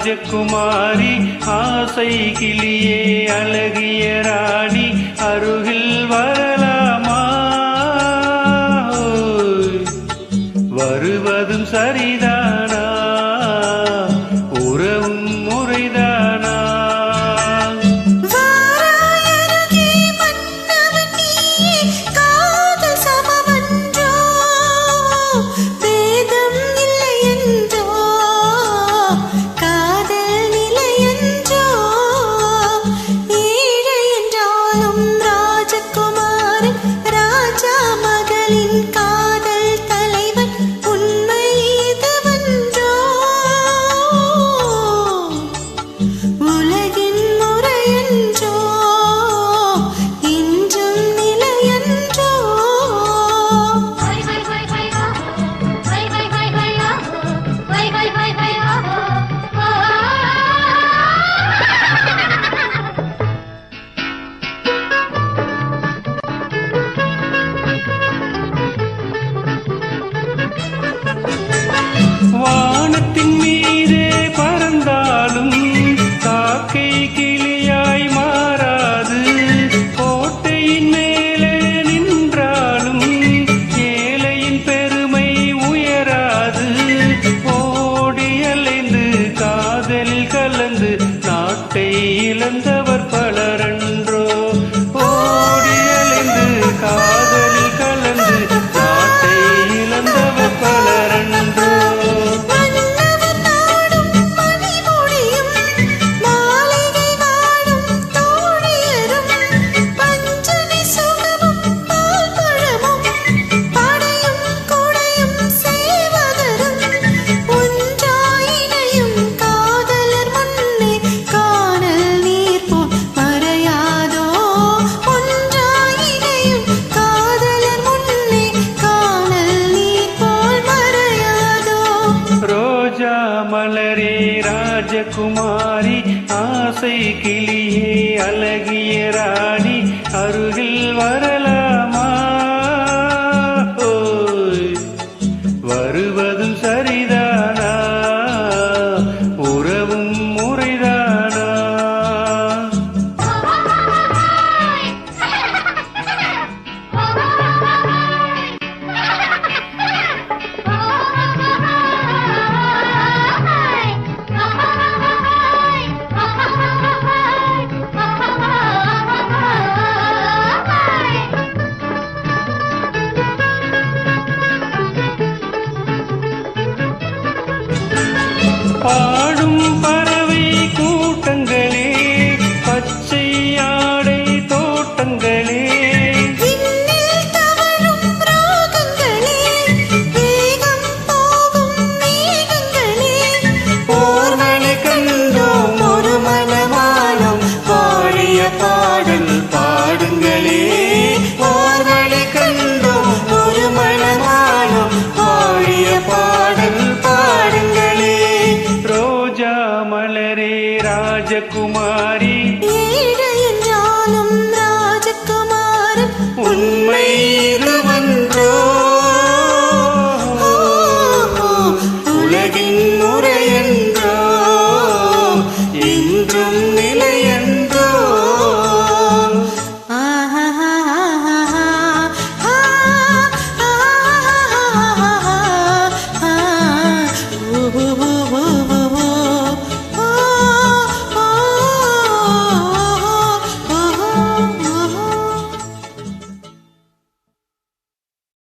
ராஜகுமாரி ஆசை கிளியே அழகிய ராணி அருகில் வரலாமா? வருவதும் சரிதானா? உறவும் முறைதானா? வானத்தின் மீதே பறந்தாலும் காக்கை கிளியாய் மாறாது. கோட்டையின் மேலே நின்றாலும் ஏழையின் பெருமை உயராது. ஓடி அலைந்து காதலில் கலந்து நாட்டை இழந்தவர் பலரன்றோ. ஓடி அலைந்து காதலில் கலந்து நாட்டை இழந்தவர் பலரன்றோ. மலரே ராஜகுமாரி ஆசை கிளியே அழகிய ராணி அருகில் வரலாமா? வருவதும் சரிதானா? உறவும் முறைதானா? பாடும்